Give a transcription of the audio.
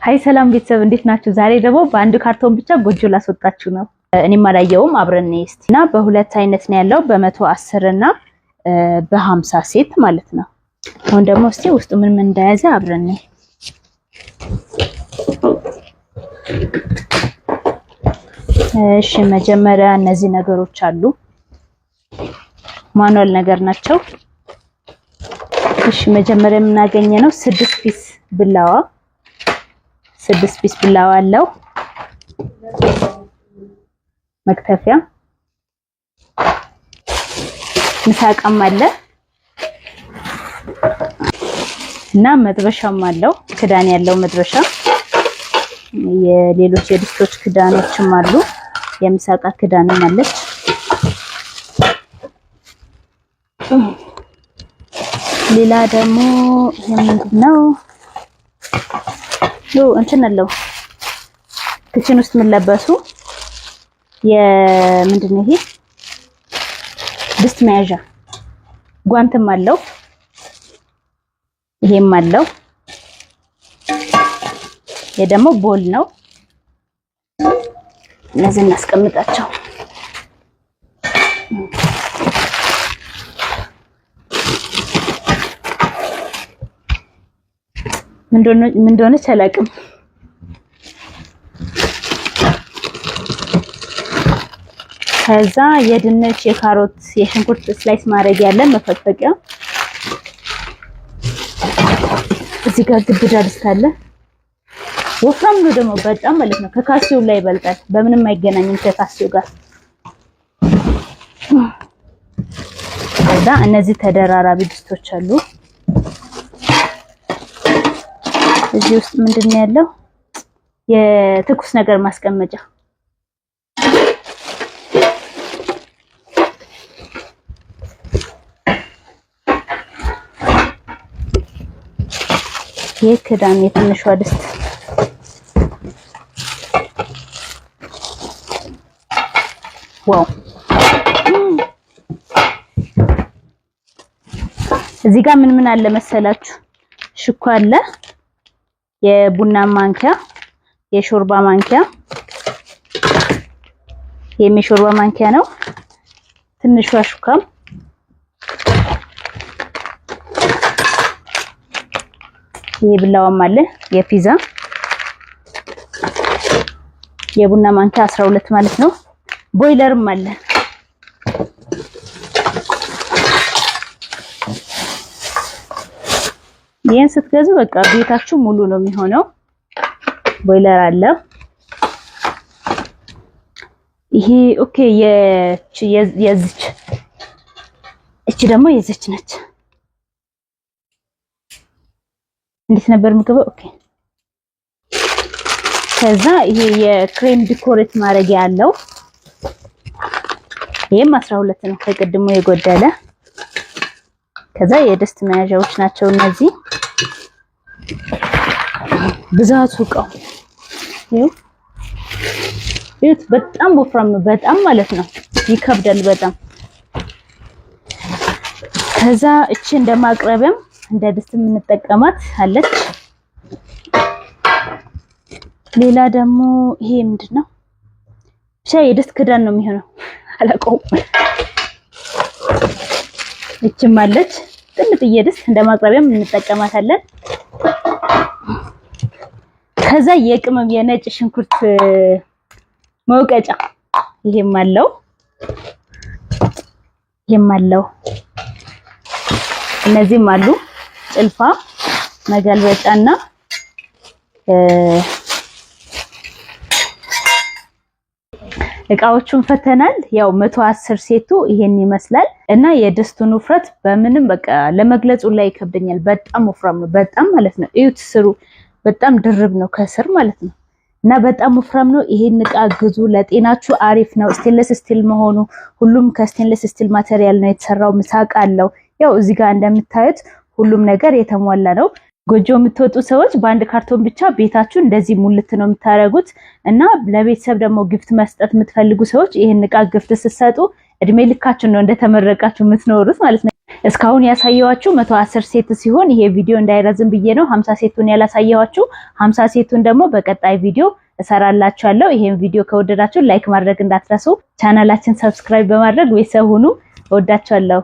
ሃይ ሰላም ቤተሰብ እንዴት ናችሁ? ዛሬ ደግሞ በአንድ ካርቶን ብቻ ጎጆ ላስወጣችሁ ነው። እኔም አላየውም አብረን እስቲ እና በሁለት አይነት ነው ያለው በ110 እና በ50 ሴት ማለት ነው። አሁን ደግሞ እስቲ ውስጡ ምን እንደያዘ አብረን እሺ መጀመሪያ እነዚህ ነገሮች አሉ ማኑዋል ነገር ናቸው። እሺ መጀመሪያ የምናገኘው 6 ፒስ ብላዋ 6 ፒስ ብላዋ አለው። መክተፊያ ምሳቃም አለ እና መጥበሻም አለው። ክዳን ያለው መጥበሻ የሌሎች የድስቶች ክዳኖችም አሉ። የምሳቃ ክዳንም አለች። ሌላ ደግሞ ምንድነው እንትን አለው ክችን ውስጥ የምንለበሱ የምንድነው ይሄ ድስት መያዣ ጓንትም አለው። ይሄም አለው። ይሄ ደግሞ ቦል ነው። እነዚህ እናስቀምጣቸው። ምን እንደሆነ አላውቅም። ከዛ የድንች የካሮት የሽንኩርት ስላይስ ማድረግ ያለ መፈቅፈቂያ እዚህ ጋር ግብዳ ድስት አለ። ወፍራም ነው ደግሞ በጣም ማለት ነው። ከካሲው ላይ ይበልጣል። በምንም አይገናኝም ከካሲው ጋር። ከዛ እነዚህ ተደራራቢ ድስቶች አሉ። እዚህ ውስጥ ምንድነው ያለው? የትኩስ ነገር ማስቀመጫ የክዳን የትንሿ ድስት ዋው! እዚህ ጋር ምን አለ መሰላችሁ? ሽኳ አለ፣ የቡና ማንኪያ፣ የሾርባ ማንኪያ። የሾርባ ማንኪያ ነው። ትንሿ ሹካም የብላዋም አለ። የፒዛ የቡና ማንኪያ 12 ማለት ነው። ቦይለርም አለ። ይሄን ስትገዙ በቃ ቤታችሁ ሙሉ ነው የሚሆነው። ቦይለር አለ። ይሄ ኦኬ የዚች እቺ ደግሞ የዚች ነች። እንዴት ነበር የምገባው? ኦኬ ከዛ ይሄ የክሬም ዲኮሬት ማድረጊያ ያለው ይሄም 12 ነው ከቅድሙ የጎደለ። ከዛ የድስት መያዣዎች ናቸው እነዚህ። ብዛቱ እቃው ይሄት በጣም ወፍራም ነው፣ በጣም ማለት ነው ይከብዳል በጣም። ከዛ እቺ እንደማቅረብም እንደ ድስት የምንጠቀማት አለች። ሌላ ደግሞ ይሄ ምንድነው? ብቻ የድስት ክዳን ነው የሚሆነው አላውቀውም። እቺም አለች ትንጥዬ ድስት እንደማቅረቢያም እንጠቀማታለን። ከዛ የቅመም የነጭ ሽንኩርት መውቀጫ ይሄም አለው። እነዚህም አሉ። ጭልፋ መገልበጫና እቃዎቹን ፈተናል። ያው 110 ሴቱ ይሄን ይመስላል እና የድስቱን ውፍረት በምንም በቃ ለመግለጹ ላይ ይከብደኛል። በጣም ወፍራም ነው በጣም ማለት ነው። እዩት ስሩ በጣም ድርብ ነው ከስር ማለት ነው እና በጣም ወፍራም ነው። ይሄን እቃ ግዙ፣ ለጤናችሁ አሪፍ ነው። ስቴንለስ ስቲል መሆኑ ሁሉም ከስቴንለስ ስቲል ማቴሪያል ነው የተሰራው። ምሳቃ አለው። ያው እዚህ ጋር እንደምታዩት ሁሉም ነገር የተሟላ ነው። ጎጆ የምትወጡ ሰዎች በአንድ ካርቶን ብቻ ቤታችሁ እንደዚህ ሙልት ነው የምታረጉት እና ለቤተሰብ ደግሞ ጊፍት መስጠት የምትፈልጉ ሰዎች ይሄን እቃ ጊፍት ስትሰጡ እድሜ ልካችሁ ነው እንደተመረቃችሁ የምትኖሩት ማለት ነው። እስካሁን ያሳየዋችሁ 110 ሴት ሲሆን ይሄ ቪዲዮ እንዳይረዝም ብዬ ነው 50 ሴቱን ያላሳየዋችሁ። 50 ሴቱን ደግሞ በቀጣይ ቪዲዮ እሰራላችኋለሁ። ይሄን ቪዲዮ ከወደዳችሁ ላይክ ማድረግ እንዳትረሱ። ቻናላችን ሰብስክራይብ በማድረግ ቤተሰብ ሁኑ። እወዳችኋለሁ።